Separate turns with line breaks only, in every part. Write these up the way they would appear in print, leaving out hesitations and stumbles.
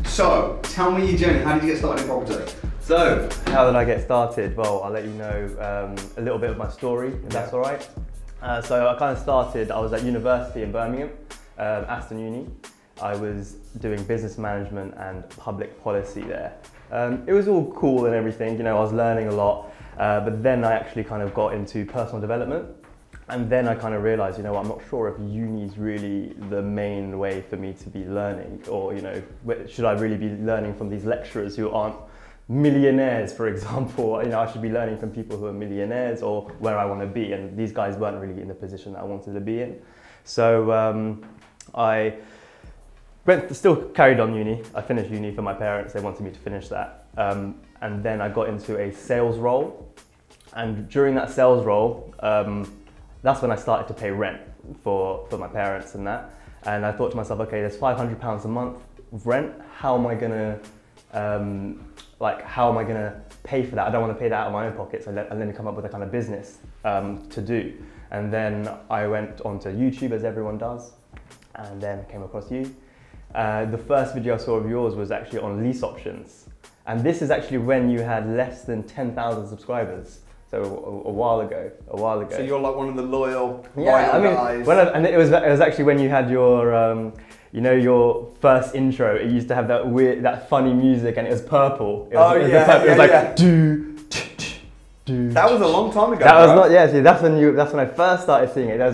So, tell me your journey. How did you get started in property?
So, how did I get started? Well, I'll let you know a little bit of my story, if that's all right. So I kind of started, I was at university in Birmingham, Aston Uni. I was doing business management and public policy there. It was all cool and everything, you know, I was learning a lot, but then I actually kind of got into personal development. And then I kind of realized, you know, I'm not sure if uni is really the main way for me to be learning, or, you know, should I really be learning from these lecturers who aren't millionaires, for example? You know, I should be learning from people who are millionaires or where I want to be. And these guys weren't really in the position that I wanted to be in. So I still carried on uni. I finished uni for my parents. They wanted me to finish that. And then I got into a sales role. And during that sales role, that's when I started to pay rent for my parents and that. And I thought to myself, okay, there's £500 a month of rent. How am I gonna, how am I gonna pay for that? I don't want to pay that out of my own pockets. And then come up with a kind of business to do. And then I went onto YouTube, as everyone does, and then came across you. The first video I saw of yours was actually on lease options. And this is actually when you had less than 10,000 subscribers. So a while ago.
So you're like one of the loyal
guys. And it was actually when you had your, you know, your first intro. It used to have that funny music, and it was purple. It was like do.
That was a long time ago.
That was not. Yeah, see, that's when I first started seeing it. And I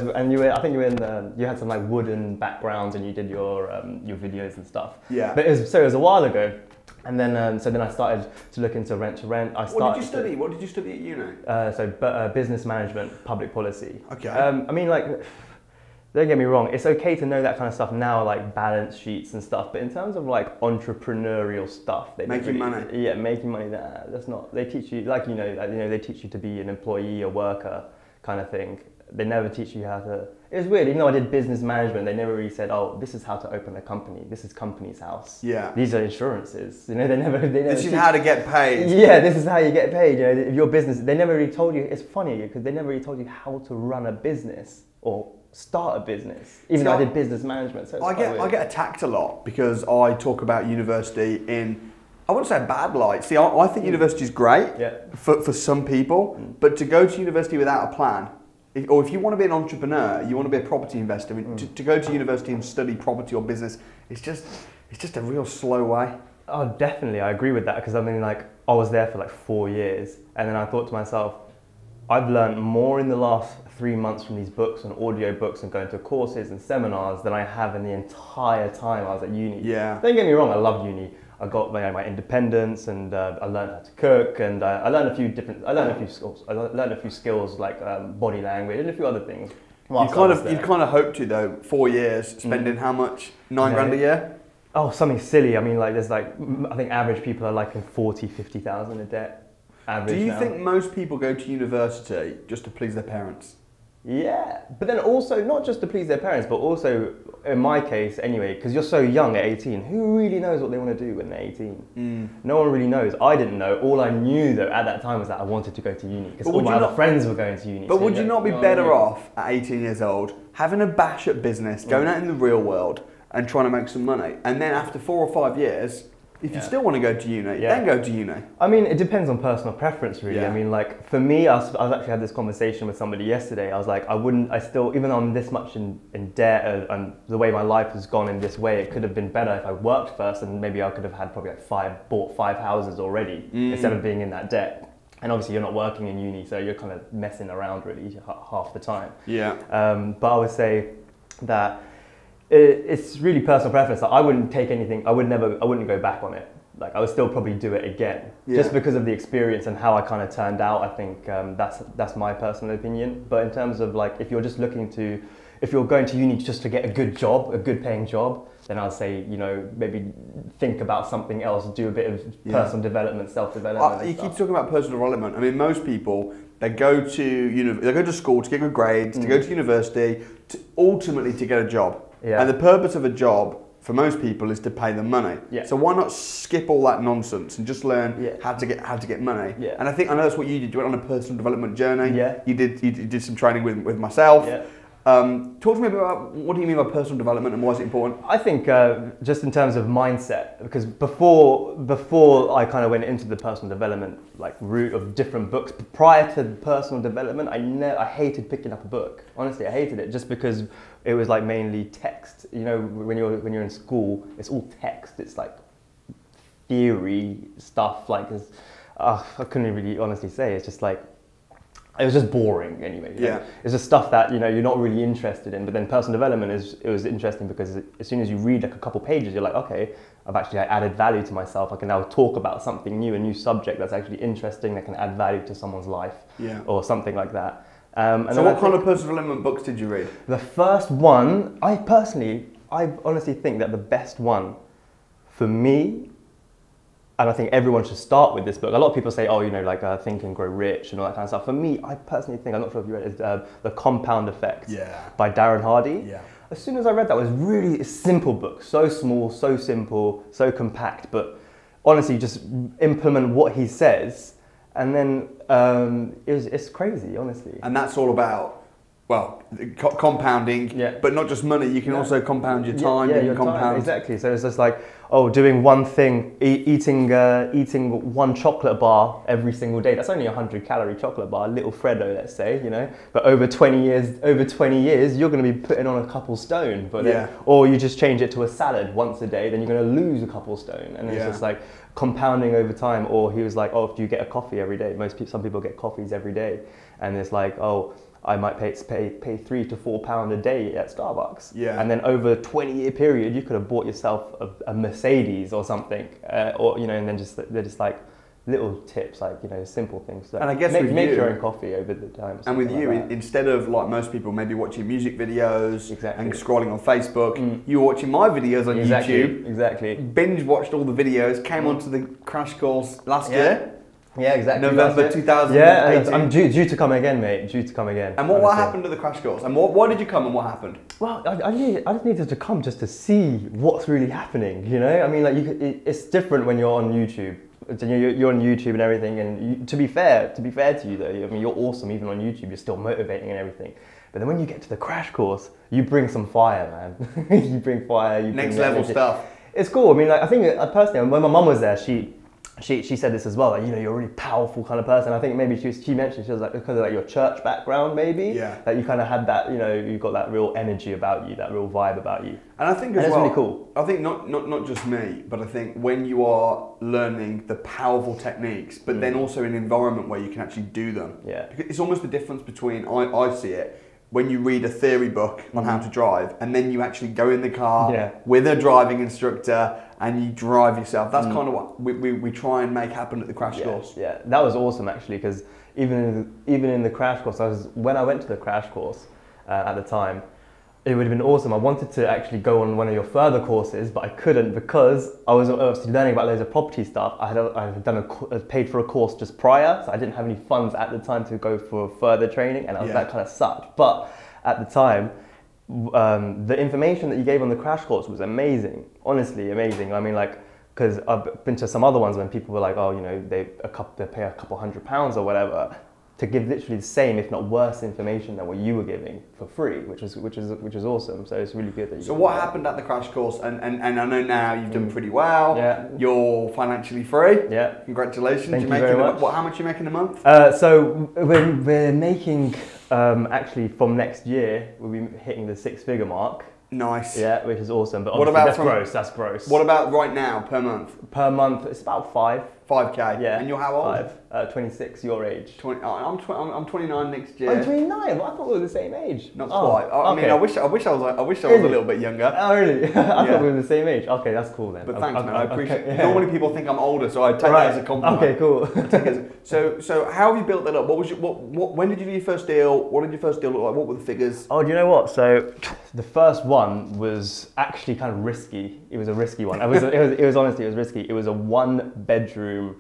think you were in. You had some like wooden backgrounds, and you did your videos and stuff.
Yeah.
But it was a while ago. And then, so then I started to look into rent to rent.
What did you study? What did you study at uni?
Business management, public policy.
Okay.
I mean, like, don't get me wrong. It's okay to know that kind of stuff now, like balance sheets and stuff. But in terms of like entrepreneurial stuff,
making money.
Yeah, making money. That's not. They teach you, like, you know, they teach you to be an employee, a worker, kind of thing. They never teach you how to. It was weird, even though I did business management, they never really said, oh, this is how to open a company. This is company's house.
Yeah.
These are insurances. You know, they never
This is how to get paid.
Yeah, this is how you get paid. You know, your business, they never really told you. It's funny because they never really told you how to run a business or start a business, even though I did business management. So
I get attacked a lot because I talk about university in, I wouldn't say a bad light. See, I think university is great for some people, but to go to university without a plan, or if you want to be an entrepreneur, you want to be a property investor, I mean, to go to university and study property or business, it's just a real slow way.
Oh, definitely, I agree with that, because I mean, like, I was there for like 4 years, and then I thought to myself, I've learned more in the last 3 months from these books and audio books and going to courses and seminars than I have in the entire time I was at uni.
Yeah.
Don't get me wrong, I loved uni. I got my independence, and I learned how to cook, and I learned a few skills like body language and a few other things.
You kind of hoped to though. 4 years, spending how much? 9 grand a year?
Oh, something silly. I mean, like there's like, I think average people are like in 40, 50,000 a debt. Average.
Do you think most people go to university just to please their parents?
Yeah, but then also not just to please their parents, but also in my case anyway, because you're so young at 18, who really knows what they want to do when they're 18? No one really knows. I didn't know. All I knew though at that time was that I wanted to go to uni, because all my other friends were going to uni.
But would you not be better off at 18 years old having a bash at business, going out in the real world and trying to make some money, and then after 4 or 5 years, if you still want to go to uni, then go to uni.
I mean, it depends on personal preference, really.
Yeah.
I mean, like, for me, I was actually had this conversation with somebody yesterday. I was like, even though I'm this much in debt, and the way my life has gone in this way, it could have been better if I worked first, and maybe I could have had probably like bought 5 houses already, instead of being in that debt. And obviously you're not working in uni, so you're kind of messing around really half the time.
Yeah.
But I would say that it's really personal preference. Like, I wouldn't take anything. I wouldn't go back on it. Like, I would still probably do it again, just because of the experience and how I kind of turned out. I think that's my personal opinion. But in terms of like, if you're going to uni just to get a good job, a good paying job, then I'll say, you know, maybe think about something else, do a bit of personal development, self-development.
You keep talking about personal development. I mean, most people, they go to school to get good grades, to go to university, ultimately to get a job. Yeah. And the purpose of a job for most people is to pay them money. Yeah. So why not skip all that nonsense and just learn how to get money? Yeah. And I know that's what you did. You went on a personal development journey. Yeah. You did some training with myself. Yeah. Talk to me about what do you mean by personal development and why is it important?
I think just in terms of mindset, because before I kind of went into the personal development like route of different books, prior to personal development, I hated picking up a book. Honestly, I hated it just because it was like mainly text. You know, when you're in school, it's all text. It's like theory stuff. Like, I couldn't really honestly say. It's just like. It was just boring anyway.
Yeah.
It's just stuff that, you're not really interested in. But then personal development it was interesting because as soon as you read like a couple pages, you're like, okay, I've actually added value to myself. I can now talk about something new, a new subject that's actually interesting, that can add value to someone's life, or something like that.
So what kind of personal development books did you read?
The first one, I honestly think that the best one for me, and I think everyone should start with this book. A lot of people say, Think and Grow Rich and all that kind of stuff. For me, I personally think, I'm not sure if you read it, The Compound Effect by Darren Hardy.
Yeah.
As soon as I read that, it was really a simple book. So small, so simple, so compact, but honestly, just implement what he says. And then it's crazy, honestly.
And that's all about, compounding, but not just money. You can also compound your time.
Your time, exactly. So it's just like, doing one thing, eating one chocolate bar every single day. That's only a 100-calorie chocolate bar, little Freddo, let's say, But over 20 years, you're going to be putting on a couple stone. Or you just change it to a salad once a day, then you're going to lose a couple stone. And it's just like compounding over time. Or he was like, if you get a coffee every day, some people get coffees every day, and it's like, I might pay £3 to £4 a day at Starbucks. Yeah. And then over a 20-year period, you could have bought yourself a Mercedes or something, and then they're just like little tips, like simple things. Like,
and I guess
make your own coffee over the time.
And with you, instead of like most people, maybe watching music videos and scrolling on Facebook, you were watching my videos on YouTube.
Exactly.
Binge watched all the videos. Came onto the crash course last year.
Yeah, exactly.
November 2018.
Yeah, I'm due to come again, mate. Due to come again.
And what happened at the crash course? And why did you come and what happened?
Well, I just needed to come just to see what's really happening, I mean, like, it's different when you're on YouTube. You're on YouTube and everything, and to be fair to you though, I mean, you're awesome even on YouTube, you're still motivating and everything. But then when you get to the crash course, you bring some fire, man. You bring fire, you bring
next level stuff.
It's cool. I mean, like, I think personally, when my mum was there, she said this as well, like, you're a really powerful kind of person. I think maybe she mentioned, she was like, because of like your church background, maybe, that you kind of had that, you've got that real energy about you, that real vibe about you.
And I think
it's really cool.
I think not just me, but I think when you are learning the powerful techniques, but then also in an environment where you can actually do them. Yeah. It's almost the difference between, I see it, when you read a theory book on how to drive, and then you actually go in the car with a driving instructor and you drive yourself. That's kind of what we try and make happen at the crash course. Yeah,
that was awesome actually, because even in the crash course, when I went to the crash course at the time, it would have been awesome. I wanted to actually go on one of your further courses, but I couldn't because I was obviously learning about loads of property stuff. I had paid for a course just prior, so I didn't have any funds at the time to go for further training, and that kind of sucked. But at the time, the information that you gave on the crash course was amazing, honestly amazing. I mean, like, because I've been to some other ones when people were like, they pay a couple £100 or whatever to give literally the same, if not worse, information than what you were giving for free, which is awesome. So it's really good that you.
So what happened at the crash course? And I know now you've done pretty well. Yeah. You're financially free. Yeah. Congratulations.
Thank you very much.
How much are you making a month?
So we're making actually from next year we'll be hitting the 6-figure mark.
Nice.
Yeah, which is awesome. But that's gross. That's gross.
What about right now per month?
Per month, it's about 5K.
Yeah. And you're how old?
26, your age.
20. I'm 29 next year.
I'm 29. Well, I thought we were the same age.
Not quite. I mean, I wish I was a little bit younger.
Oh, really? I thought we were the same age. Okay, that's cool then.
But thanks, man. I appreciate it. Normally people think I'm older, so I take that as a compliment.
Okay, cool.
So how have you built that up? When did you do your first deal? What did your first deal look like? What were the figures?
Oh, do you know what? So the first one was actually kind of risky. It was a risky one. It was honestly, it was risky. It was a 1-bedroom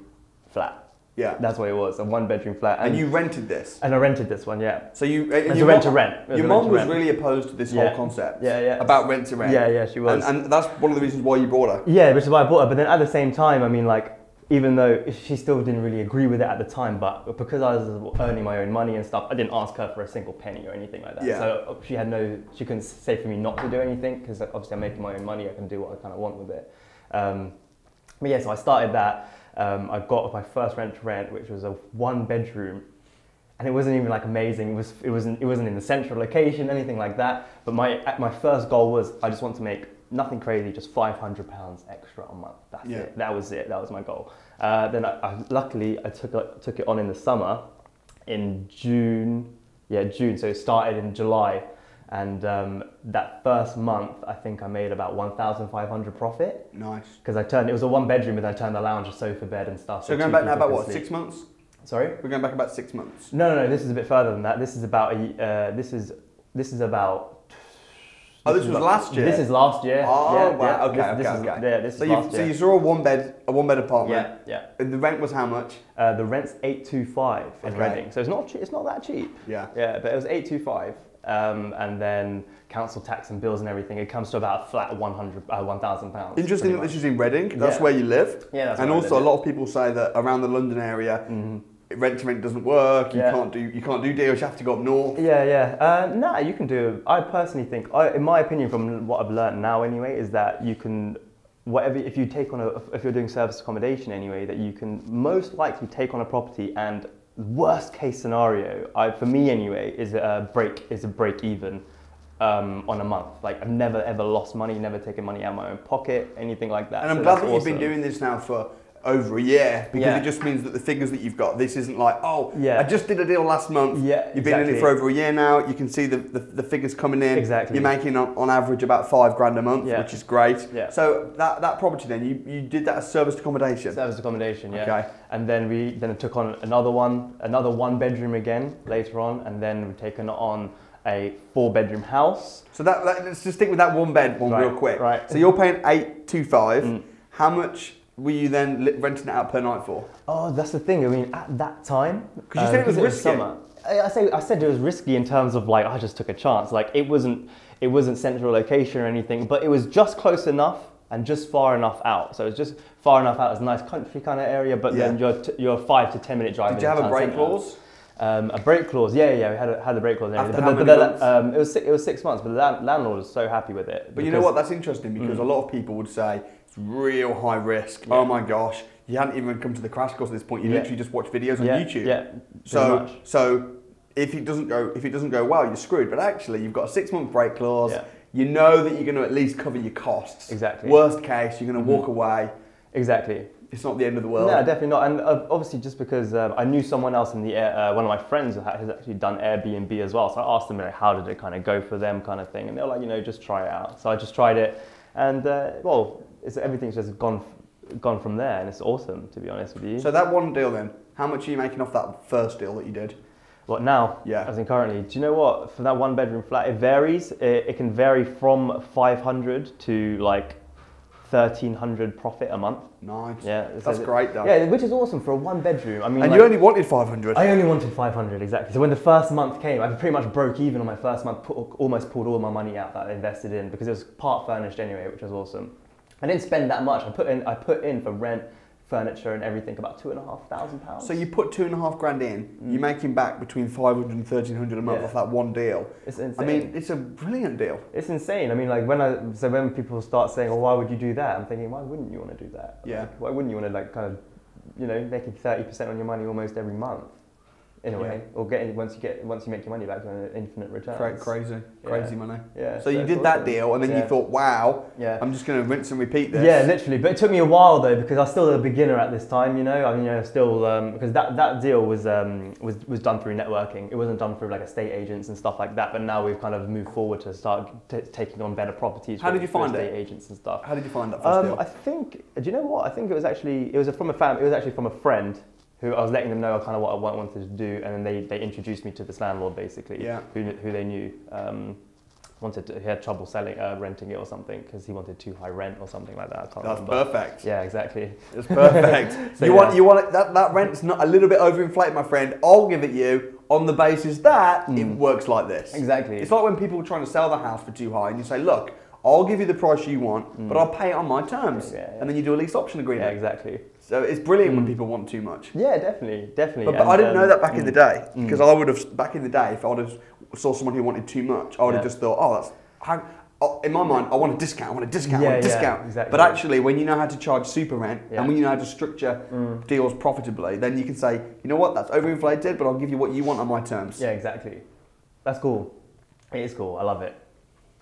flat. Yeah, that's what it was, a 1-bedroom flat.
And you rented this?
And I rented this one, yeah.
So you...
It was a rent to rent.
Your mum was really opposed to this whole concept.
Yeah.
About rent to rent.
Yeah, she was.
And that's one of the reasons why you brought her.
Yeah, which is why I brought her. But then at the same time, I mean, like, even though she still didn't really agree with it at the time, but because I was earning my own money and stuff, I didn't ask her for a single penny or anything like that.
Yeah.
So she couldn't say for me not to do anything, because obviously I'm making my own money, I can do what I kind of want with it. But yeah, so I started that. I got my first rent, which was a 1-bedroom, and it wasn't even like amazing. It wasn't in the central location, anything like that. But my first goal was, I just want to make nothing crazy, just £500 extra a month. That's it. That was it. That was my goal. Then luckily I took it on in the summer, in June. Yeah, June. So it started in July, and that first month I think I made about 1,500 profit.
Nice.
Because it was a 1-bedroom, and I turned the lounge, a sofa bed, and stuff.
So going back now about what, 6 months?
Sorry?
We're going back about 6 months.
No. This is a bit further than that. This is about this is about.
Oh, this was last year?
This is last year.
Oh,
yeah,
wow.
Yeah.
Okay.
This is last year.
So you saw a one bed apartment.
Yeah.
And the rent was how much?
The rent's 825 in Reading, so it's not that cheap.
Yeah.
Yeah, but it was 825, and then council tax and bills and everything, it comes to about a flat £1,000.
Interesting that this is in Reading. That's where you live.
Yeah, that's
and
where
also a lot of people say that around the London area, rent to rent doesn't work. You can't do deals. You have to go up north.
Yeah. You can do. I personally think, in my opinion, from what I've learned now anyway, is that you can, if you're doing service accommodation anyway, that you can most likely take on a property, and worst case scenario, for me anyway, is a break even on a month. Like, I've never ever lost money, never taken money out of my own pocket, anything like that.
And I'm glad that you've been doing this now for over a year, because it just means that the figures that you've got, this isn't like, I just did a deal last month. You've been in it for over a year now. You can see the figures coming in.
Exactly.
You're making on average about £5,000 a month, which is great.
Yeah.
So that property then, you did that as serviced accommodation?
Serviced accommodation, yeah.
Okay.
And then we took on another 1-bedroom again later on, and then we've taken on a 4-bedroom house.
So let's just stick with that 1-bed one real quick.
Right.
So you're paying $825. How much were you then renting it out per night for?
Oh, that's the thing. I mean, at that time,
because you said it was risky.
Summer, I said it was risky in terms of, like, I just took a chance. Like, it wasn't central location or anything, but it was just close enough and just far enough out. So it was just far enough out. It's a nice country kind of area, but then you're 5 to 10 minute drive.
Did you have a break clause?
A break clause, yeah, we had a break clause.
After how many months?
It was 6 months, but the landlord was so happy with it.
But you know what? That's interesting, because a lot of people would say it's real high risk. Oh my gosh, you hadn't even come to the crash course at this point. You literally just watch videos on YouTube.
Yeah.
So if it doesn't go well, you're screwed. But actually, you've got a 6-month break clause. Yeah. You know that you're going to at least cover your costs.
Exactly.
Worst case, you're going to walk away.
Exactly.
It's not the end of the world.
No, definitely not. And obviously, just because I knew someone else in the one of my friends has actually done Airbnb as well. So I asked them, how did it kind of go for them, kind of thing. And they were like, just try it out. So I just tried it, and everything's just gone from there, and it's awesome, to be honest with you.
So that one deal then, how much are you making off that first deal that you did?
What now?
Yeah.
As in currently. Do you know what? For that 1-bedroom flat, it varies. It can vary from 500 to like 1,300 profit a month.
Nice.
Yeah.
That's great though.
Yeah, which is awesome for a 1-bedroom. I mean,
and you only wanted 500.
I only wanted 500, exactly. So when the first month came, I pretty much broke even on my first month. Almost pulled all my money out that I invested in, because it was part furnished anyway, which was awesome. I didn't spend that much. I put in for rent, furniture and everything about £2,500.
So you put $2,500 in, you're making back between 500 and 1,300 a month off that one deal.
It's insane.
I mean, it's a brilliant deal.
It's insane. I mean, like when people start saying, why would you do that? I'm thinking, why wouldn't you want to do that?
Yeah.
Like, why wouldn't you want to making 30% on your money almost every month? In a way, or once you make your money back, an infinite return.
Crazy money.
Yeah.
So you did that deal, and then you thought, wow, I'm just going to rinse and repeat this.
Yeah, literally. But it took me a while though, because I was still a beginner at this time. Still because that deal was done through networking. It wasn't done through like estate agents and stuff like that. But now we've kind of moved forward to start taking on better properties.
How did you find
estate agents and stuff?
How did you find that first deal?
I think. Do you know what? I think it was actually from a friend, who I was letting them know kind of what I wanted to do, and then they introduced me to this landlord basically, who they knew he had trouble renting it or something, because he wanted too high rent or something like that. I can't remember.
That's perfect.
Yeah, exactly.
It's perfect.
So
you want that rent's not a little bit overinflated, my friend. I'll give it you on the basis that it works like this.
Exactly.
It's like when people are trying to sell the house for too high, and you say, look, I'll give you the price you want, but I'll pay it on my terms. And then you do a lease option agreement.
Yeah, exactly.
So it's brilliant when people want too much.
Yeah, definitely.
But I didn't know that back in the day, because I would have, back in the day, if I would have saw someone who wanted too much, I would have just thought, oh, that's, how, in my mind, I want a discount, I want a discount, I want a discount.
Exactly.
But actually, when you know how to charge super rent, and when you know how to structure deals profitably, then you can say, you know what, that's overinflated, but I'll give you what you want on my terms.
Yeah, exactly. That's cool. It is cool. I love it.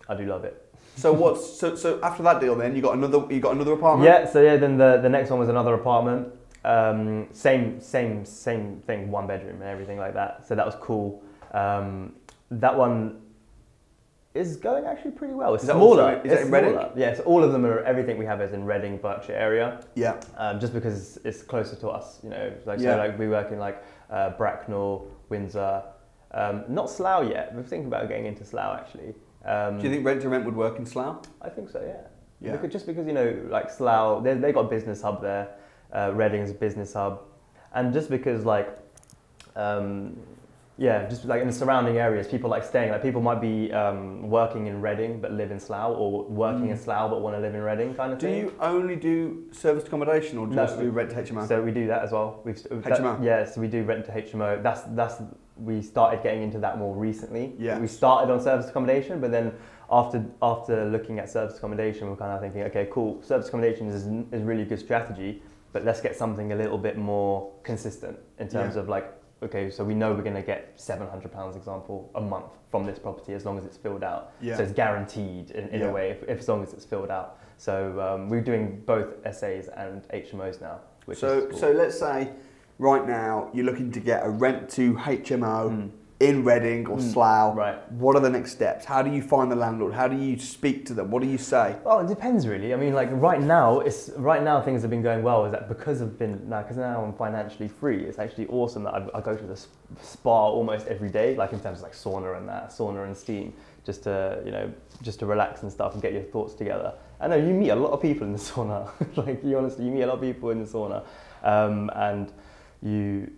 I do love it.
So so after that deal, then you got another apartment.
Yeah. So then the next one was another apartment. Same thing, 1 bedroom and everything like that. So that was cool. That one is going actually pretty well. It's smaller.
Is it in Reading?
Yeah. So all of them are, everything we have is in Reading, Berkshire area.
Yeah.
Just because it's closer to us, you know. So like we work in like Bracknell, Windsor. Not Slough yet. We're thinking about getting into Slough actually.
Do you think rent to rent would work in Slough?
I think so, yeah. Just because, you know, like Slough, they got a business hub there. Reading's a business hub. And just because like, just like in the surrounding areas, people like staying, like people might be working in Reading but live in Slough, or working in Slough but want to live in Reading kind of thing.
Do you only do serviced accommodation, or just do rent to HMO?
So we do that as well.
HMO?
So we do rent to HMO. We started getting into that more recently.
Yeah.
We started on service accommodation, but then after looking at service accommodation, we're kind of thinking, okay, cool, service accommodation is a really good strategy, but let's get something a little bit more consistent in terms of like, okay, so we know we're going to get £700, example, a month from this property as long as it's filled out. Yeah. So it's guaranteed in a way, if as long as it's filled out. So we're doing both SAs and HMOs now. Which is cool.
So let's say right now you're looking to get a rent to HMO in Reading or Slough.
Right.
What are the next steps? How do you find the landlord? How do you speak to them? What do you say?
Well, it depends really. I mean, like right now things have been going well. Is that because now I'm financially free? It's actually awesome that I go to the spa almost every day, like in terms of like sauna and steam, just to relax and stuff and get your thoughts together. I know you meet a lot of people in the sauna. Like you meet a lot of people in the sauna, and you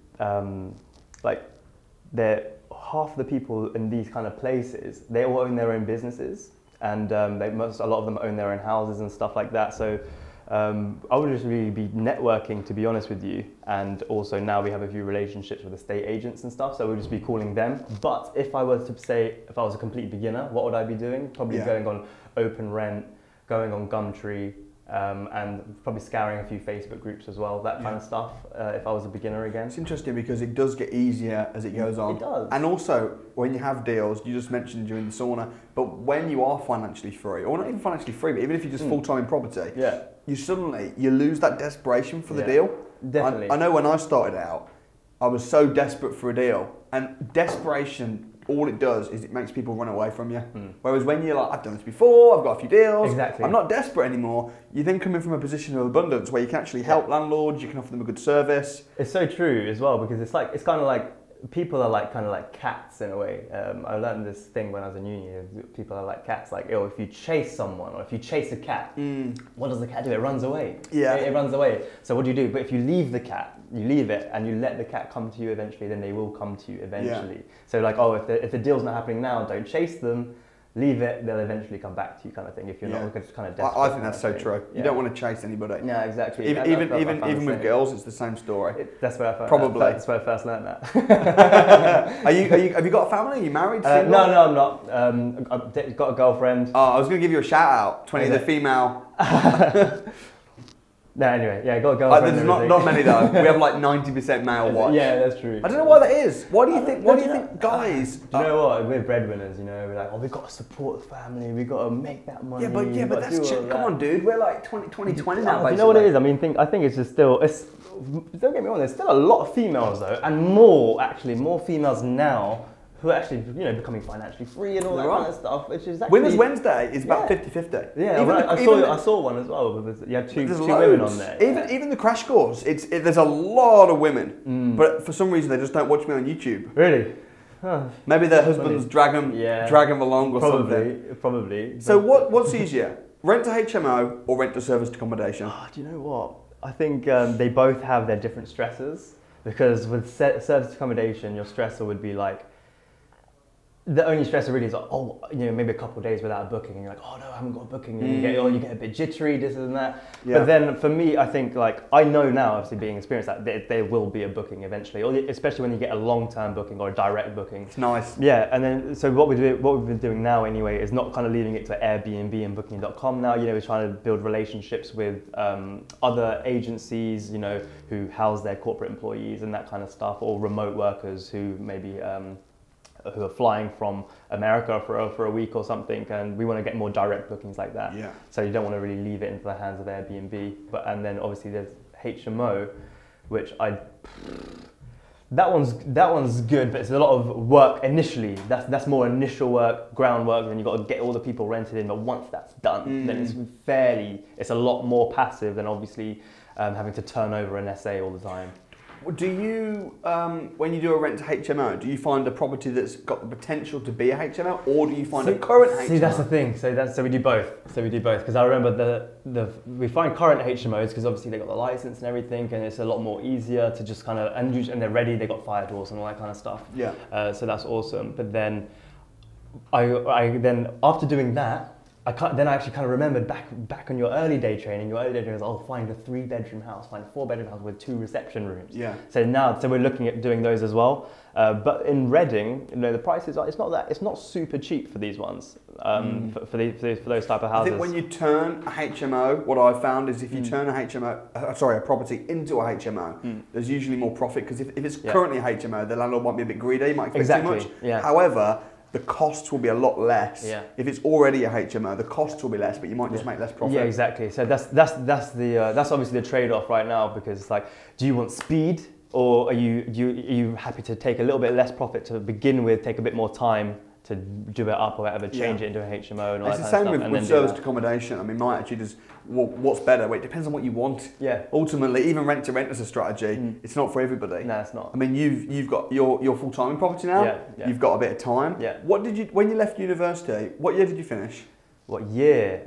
half the people in these kind of places, they all own their own businesses, and a lot of them own their own houses and stuff like that. So I would just really be networking, to be honest with you. And also now we have a few relationships with estate agents and stuff, so we'll just be calling them. But if I was a complete beginner, what would I be doing? Probably going on Open Rent, going on Gumtree, and probably scouring a few Facebook groups as well, that kind of stuff, if I was a beginner again.
It's interesting because it does get easier as it goes on.
It does.
And also, when you have deals, you just mentioned during the sauna, but when you are financially free, or not even financially free, but even if you're just full-time in property, you lose that desperation for the deal.
Definitely.
I know when I started out, I was so desperate for a deal, and desperation, all it does is it makes people run away from you. Whereas when you're like, I've done this before, I've got a few deals, I'm not desperate anymore, you then come in from a position of abundance where you can actually help landlords, you can offer them a good service.
It's so true as well, because it's kind of like, people are like kind of like cats in a way. I learned this thing when I was in uni. People are like cats. Like, if you chase someone or if you chase a cat, what does the cat do? It runs away. Yeah, it runs away. So what do you do? But if you leave the cat, you leave it, and you let the cat come to you eventually, then they will come to you eventually. Yeah. So like, if the deal's not happening now, don't chase them. Leave it, they'll eventually come back to you, kind of thing. If you're not kind of desperate.
I think that's so true. You don't want to chase anybody.
No, exactly.
Even with girls, it's the same story.
That's where I
first
learned that.
Have you got a family? Are you married?
No, I'm not. I've got a girlfriend.
Oh, I was going to give you a shout out. 20 the female.
No, anyway, got a girlfriend.
There's not many though. We have like 90% male watch.
Yeah, that's true.
I don't know why that is. Why do you think guys?
Do you know what? We're breadwinners, you know. We're like, we've got to support the family. We've got to make that money.
Yeah, but that's come on, dude. We're like 2020 now. Basically.
You know what it is? I mean, I think it's just still. Don't get me wrong. There's still a lot of females though, and more females now who are actually, becoming financially free and all that kind of stuff, which is actually...
Winners Wednesday is about 50-50.
Yeah, I saw one as well. You had two women on there.
Even the crash course, there's a lot of women, but for some reason they just don't watch me on YouTube.
Really?
Huh. Maybe their husbands drag them along or something.
Probably.
So what's easier, rent to HMO or rent to serviced accommodation?
Oh, do you know what? I think they both have their different stresses, because with serviced accommodation, your stressor would be like, The only stress really is like, oh, you know, maybe a couple of days without a booking, and you're like, oh no, I haven't got a booking, and you get a bit jittery, this and that. Yeah. But then for me, I think like I know now, obviously being experienced, that there will be a booking eventually, or especially when you get a long-term booking or a direct booking.
It's nice.
Yeah, and then so what we've been doing now anyway is not kind of leaving it to Airbnb and Booking.com now. You know, we're trying to build relationships with other agencies, you know, who house their corporate employees and that kind of stuff, or remote workers who maybe. Who are flying from America for a week or something, and we want to get more direct bookings like that. Yeah. So you don't want to really leave it into the hands of Airbnb. And then obviously there's HMO, which that one's good, but it's a lot of work initially. That's more initial work, groundwork, and you've got to get all the people rented in. But once that's done, then it's a lot more passive than obviously having to turn over an SA all the time.
Do you, when you do a rent to HMO, do you find a property that's got the potential to be a HMO, or do you find a current HMO?
See, that's the thing. So we do both. Because I remember we find current HMOs because obviously they got the license and everything, and it's a lot more easier to just kind of and they're ready. They got fire doors and all that kind of stuff. Yeah. So that's awesome. But then I then after doing that. I actually kind of remembered back on your early day training. Your early day training was, oh, find a 3-bedroom house, find a 4-bedroom house with 2 reception rooms. Yeah. So we're looking at doing those as well. But in Reading, you know, the prices it's not super cheap for these ones. For those type of houses.
I think when you turn a HMO, what I've found is if you turn a property into a HMO, there's usually more profit, because if it's currently a HMO, the landlord might be a bit greedy, might expect too much. Yeah. However, the costs will be a lot less. Yeah. If it's already a HMO, the costs will be less, but you might just make less profit.
Yeah, exactly. So that's obviously the trade-off right now, because it's like, do you want speed, or are you happy to take a little bit less profit to begin with, take a bit more time to do it up or whatever, change it into a HMO and all that kind of stuff.
It's the same with serviced accommodation. I mean, my attitude is, well, what's better? Well, it depends on what you want. Yeah. Ultimately, even rent to rent as a strategy, it's not for everybody.
No, it's not.
I mean, you've got your full time in property now. Yeah. You've got a bit of time. Yeah. When you left university, what year did you finish?
What year?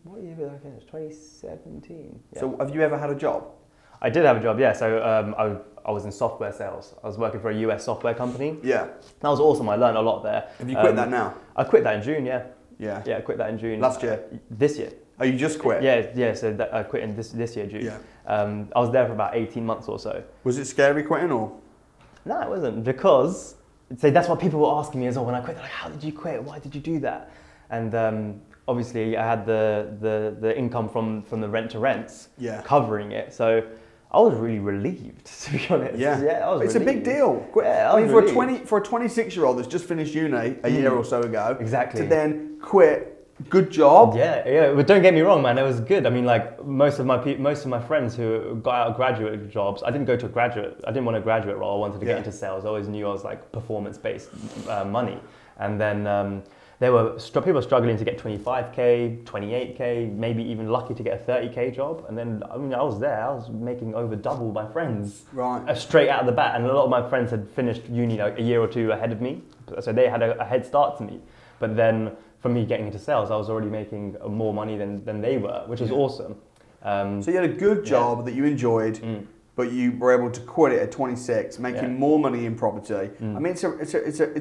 What year did I finish? 2017. Yeah.
So have you ever had a job?
I did have a job, yeah. So I was in software sales. I was working for a US software company. Yeah. That was awesome. I learned a lot there.
Have you quit that now?
I quit that in June, yeah.
Yeah.
Yeah, I quit that in June.
Last year?
This year.
Oh, you just quit?
Yeah. So I quit in this year, June. Yeah. I was there for about 18 months or so.
Was it scary quitting, or?
No, it wasn't, because that's what people were asking me as well when I quit. They're like, how did you quit? Why did you do that? And obviously I had the income from the rent to rents covering it. So I was really relieved, to be honest. Yeah, I was
It's relieved. A big deal. Yeah, I mean, for a 26-year-old that's just finished uni a year or so ago,
exactly,
to then quit. Good job.
Yeah. But don't get me wrong, man. It was good. I mean, like most of my friends who got out of graduate jobs, I didn't want a graduate role. I wanted to get into sales. I always knew I was like performance-based money, and then. People were struggling to get 25k, 28k, maybe even lucky to get a 30k job. And then, I mean, I was making over double my friends. Right. Straight out of the bat. And a lot of my friends had finished uni like a year or two ahead of me. So they had a head start to me. But then, for me getting into sales, I was already making more money than they were, which was awesome.
So you had a good job that you enjoyed. But you were able to quit it at 26, making more money in property. I mean, it's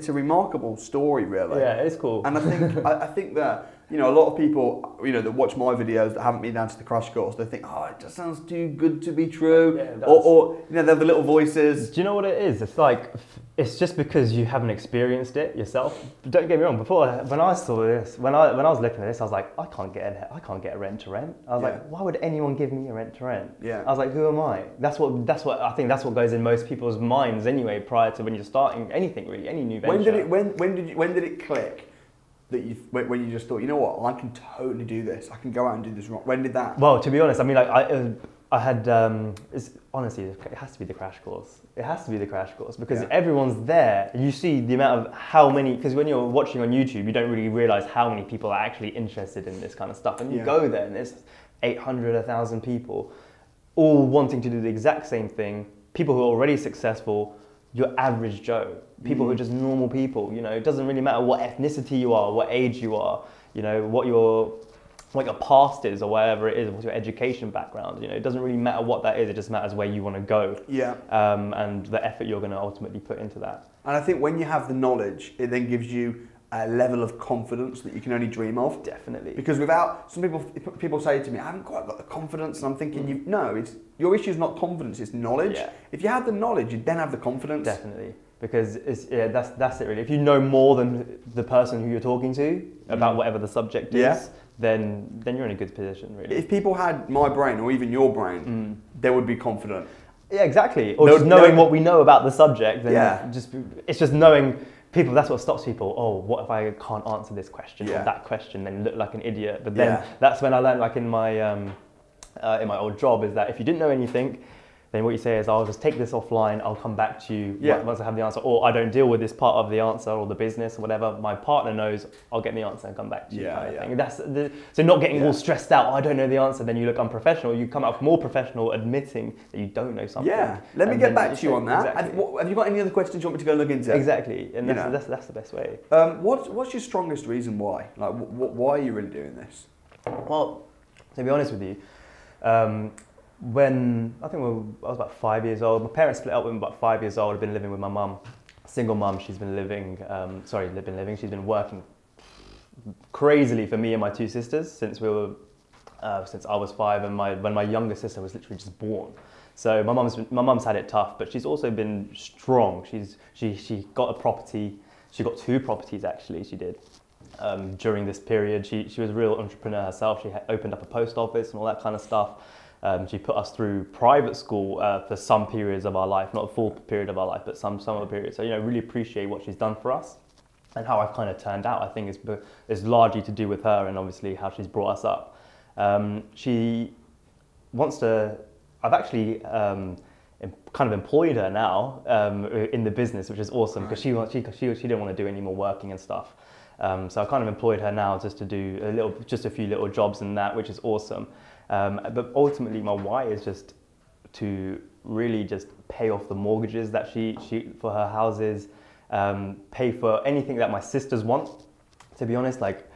a remarkable story, really.
Yeah, it's cool.
And I think that, you know, a lot of people, you know, that watch my videos that haven't been down to the crash course, they think, oh, it just sounds too good to be true. Yeah, it does. Or you know, they have the little voices.
Do you know what it is? It's like, it's just because you haven't experienced it yourself. Don't get me wrong. Before, when I saw this, when I was looking at this, I was like, I can't get a rent to rent. I was like, why would anyone give me a rent to rent? Yeah. I was like, who am I? That's what I think. That's what goes in most people's minds anyway. Prior to when you're starting anything, really, any new venture.
When did it click? When you just thought, you know what, I can totally do this. I can go out and do this wrong. When did that?
Well, to be honest, I mean, like I had. Honestly, it has to be the crash course. It has to be the crash course, because everyone's there. You see the amount of how many. Because when you're watching on YouTube, you don't really realize how many people are actually interested in this kind of stuff. And you go there, and there's 800, 1,000 people, all wanting to do the exact same thing. People who are already successful. Your average Joe, people who are just normal people, you know, it doesn't really matter what ethnicity you are, what age you are, you know, what your what your past is or whatever it is, what's your education background. You know, it doesn't really matter what that is. It just matters where you want to go.
Yeah.
And the effort you're going to ultimately put into that.
And I think when you have the knowledge, it then gives you a level of confidence that you can only dream of.
Definitely.
Because without, some people say to me, I haven't quite got the confidence, and I'm thinking, no, your issue is not confidence, it's knowledge. Yeah. If you have the knowledge, you then have the confidence.
Definitely. Because that's it really. If you know more than the person who you're talking to about whatever the subject is, then you're in a good position really.
If people had my brain or even your brain, they would be confident.
Yeah, exactly. Or just knowing what we know about the subject. Then it's just knowing people. That's what stops people. Oh, what if I can't answer this question or that question? Then look like an idiot. But then that's when I learned, like in my old job, is that if you didn't know anything, then what you say is, I'll just take this offline, I'll come back to you once I have the answer, or I don't deal with this part of the answer or the business or whatever, my partner knows, I'll get the answer and come back to you. That's so not getting all stressed out, I don't know the answer, then you look unprofessional, you come out more professional admitting that you don't know something.
Yeah, let me get back to you on that. Exactly. Have you got any other questions you want me to go look into?
Exactly, and that's the best way.
What's your strongest reason why? Like, why are you really doing this?
Well, to be honest with you, when I was about 5 years old, my parents split up when I was about 5 years old. I've been living with my mum, single mum. She's been she's been working crazily for me and my two sisters since I was 5, and when my younger sister was literally just born. So my mum's had it tough, but she's also been strong. She got a property. She got 2 properties actually. She did. During this period, she was a real entrepreneur herself. She opened up a post office and all that kind of stuff. She put us through private school for some periods of our life, not a full period of our life, but some of the periods. So, really appreciate what she's done for us, and how I've kind of turned out, I think is largely to do with her and obviously how she's brought us up. She wants to, I've actually kind of employed her now in the business, which is awesome, because she didn't want to do any more working and stuff. So I kind of employed her now just to do just a few little jobs and that, which is awesome. But ultimately my why is just to really just pay off the mortgages that she for her houses, pay for anything that my sisters want. To be honest, like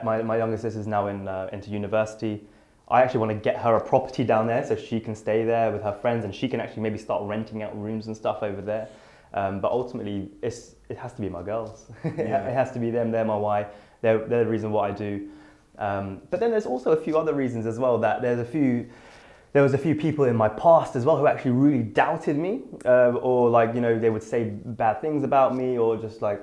my younger sister's now into university. I actually want to get her a property down there so she can stay there with her friends, and she can actually maybe start renting out rooms and stuff over there. But ultimately, it has to be my girls. It has to be them. They're my why. They're the reason what I do. But then there's also a few other reasons as well. That there was a few people in my past as well who actually really doubted me, or they would say bad things about me, or just try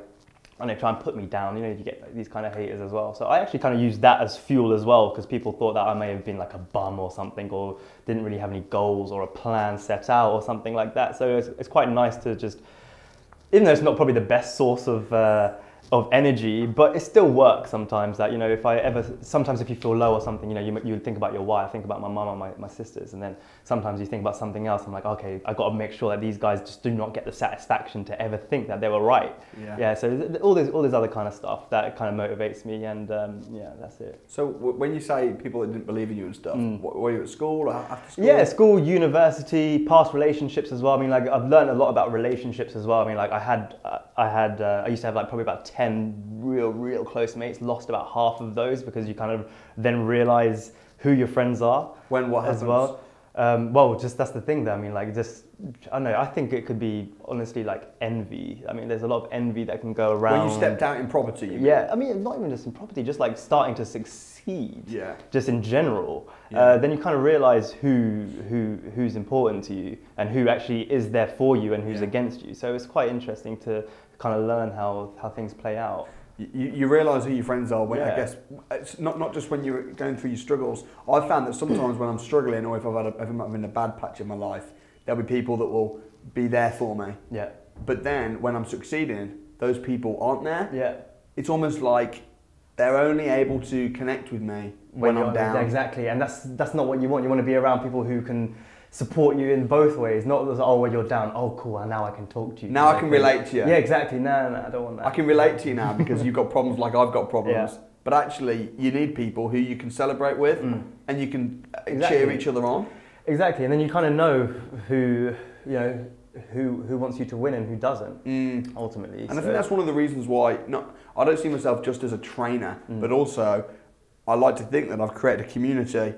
and put me down. You get these kind of haters as well. So I actually kind of used that as fuel as well, because people thought that I may have been like a bum or something, or didn't really have any goals or a plan set out or something like that. So it's quite nice to just, even though it's not probably the best source of energy, but it still works sometimes. That sometimes if you feel low or something, you think about your why. I think about my mum and my sisters, and then sometimes you think about something else. I'm like, okay, I got to make sure that these guys just do not get the satisfaction to ever think that they were right. So all this other kind of stuff that kind of motivates me, and that's it.
So when you say people that didn't believe in you and stuff, were you at school or after school?
Yeah, school, university, past relationships as well. I mean, I've learned a lot about relationships as well. I mean, I used to have probably about 10 real close mates. Lost about half of those, because you kind of then realize who your friends are.
What happens?
As well. Well, just that's the thing though. I mean, I don't know, I think it could be honestly envy. I mean, there's a lot of envy that can go around.
When you stepped out in property, you mean?
Yeah, I mean, not even just in property, just starting to succeed.
Yeah.
Just in general. Then you kind of realize who's important to you, and who actually is there for you, and who's against you. So it's quite interesting to kind of learn how things play out.
You realise who your friends are when, I guess, it's not just when you're going through your struggles. I've found that sometimes when I'm struggling, or if I'm in a bad patch in my life, there'll be people that will be there for me.
Yeah.
But then when I'm succeeding, those people aren't there.
Yeah.
It's almost like they're only able to connect with me when I'm down.
Exactly, and that's not what you want. You want to be around people who can support you in both ways, not as, when you're down, cool, and now I can talk to you.
Now I can relate to you.
Yeah, exactly. No, I don't want that.
I can relate to you now because you've got problems like I've got problems. Yeah. But actually, you need people who you can celebrate with, and you can cheer each other on.
Exactly, and then you kind of know who wants you to win and who doesn't, ultimately.
And I think that's one of the reasons why I don't see myself just as a trainer, but also I like to think that I've created a community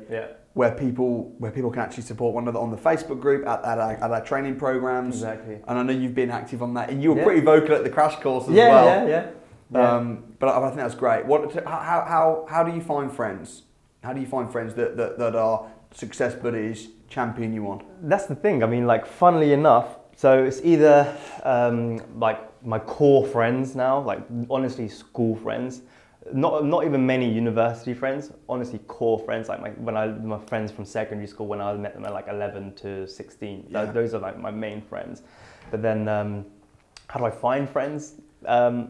where people can actually support one another on the Facebook group, at our training programs.
Exactly.
And I know you've been active on that, and you were pretty vocal at the crash course as well.
Yeah.
But I think that's great. How do you find friends? How do you find friends that are success buddies, champion you on?
That's the thing. I mean, like, funnily enough, so it's either like my core friends now, like honestly school friends, not even many university friends, honestly core friends, like my friends from secondary school when I met them at like 11 to 16. Those are like my main friends. But then how do I find friends? I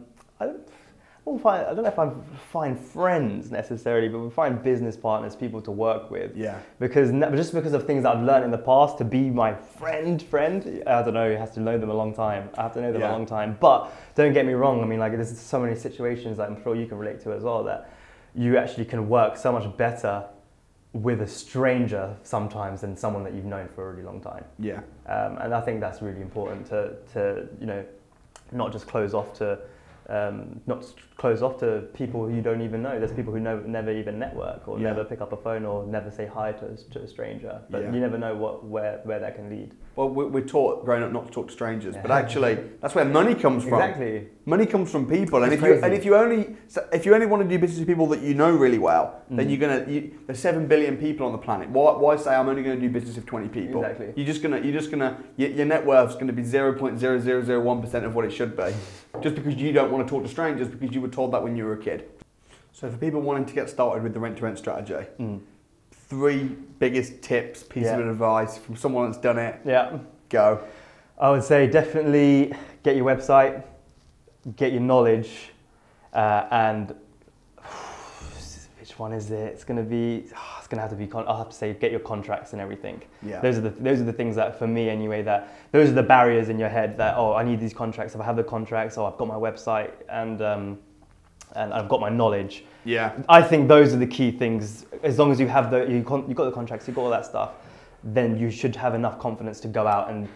don't know if I find friends necessarily, but we find business partners, people to work with.
Yeah.
Just because of things that I've learned in the past, to be my friend, I don't know, you have to know them a long time. I have to know them a long time. But don't get me wrong, I mean, like, there's so many situations that I'm sure you can relate to as well, that you actually can work so much better with a stranger sometimes than someone that you've known for a really long time.
Yeah.
And I think that's really important to not just close off to people you don't even know. There's people who never even network or never pick up a phone or never say hi to a stranger. But you never know where that can lead. Well,
we're taught growing up not to talk to strangers, but actually that's where money comes from.
Exactly.
Money comes from people, and if you only want to do business with people that you know really well, then there's 7 billion people on the planet. Why say I'm only going to do business with 20 people?
Exactly.
Your net worth's going to be 0.0001% of what it should be, just because you don't want to talk to strangers because you were told that when you were a kid. So for people wanting to get started with the rent-to-rent strategy, 3 biggest tips, pieces of advice from someone that's done it.
Yeah.
Go.
I would say definitely get your website, get your knowledge, and which one is it? It's going to have to be. I'll have to say get your contracts and everything.
Yeah.
Those are the things that, for me anyway, those are the barriers in your head that, I need these contracts. If I have the contracts, I've got my website and I've got my knowledge.
Yeah.
I think those are the key things. As long as you have you've got the contracts, you've got all that stuff, then you should have enough confidence to go out and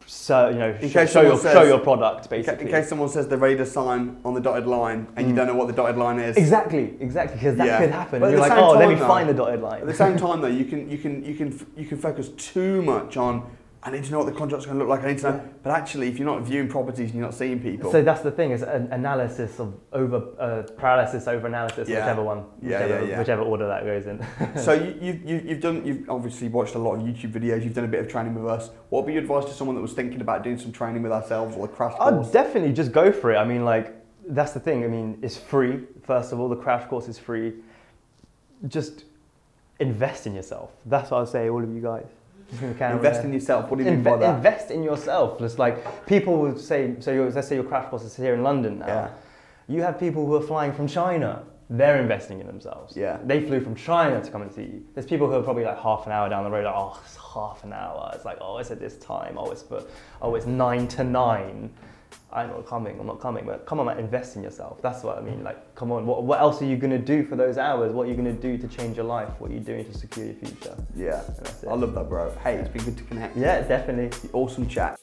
show your product, basically.
In case someone says they're ready to sign on the dotted line and you don't know what the dotted line is.
Exactly, because that could happen.
But
and you're like, let me find the dotted line.
At the same time though, you can focus too much on, I need to know what the contract's going to look like, I need to know. But actually, if you're not viewing properties and you're not seeing people.
So that's the thing, is an analysis of paralysis over analysis, whichever order that goes in.
So you've obviously watched a lot of YouTube videos, you've done a bit of training with us. What would be your advice to someone that was thinking about doing some training with ourselves or a crash course?
I'd definitely just go for it. I mean, like, that's the thing. I mean, it's free, first of all, the crash course is free. Just invest in yourself. That's what I'd say, all of you guys.
Invest in yourself. What do you mean by that?
Invest in yourself. Just like people would say, let's say your crash course is here in London now. Yeah. You have people who are flying from China. They're investing in themselves.
Yeah.
They flew from China to come and see you. There's people who are probably like half an hour down the road, like, it's half an hour. It's like, it's at this time. It's 9 to 9. I'm not coming. But come on, man, invest in yourself. That's what I mean. Like, come on, what else are you going to do for those hours? What are you going to do to change your life? What are you doing to secure your future?
Yeah, I love that, bro. Hey, it's been good to connect.
Yeah, definitely.
Awesome chat.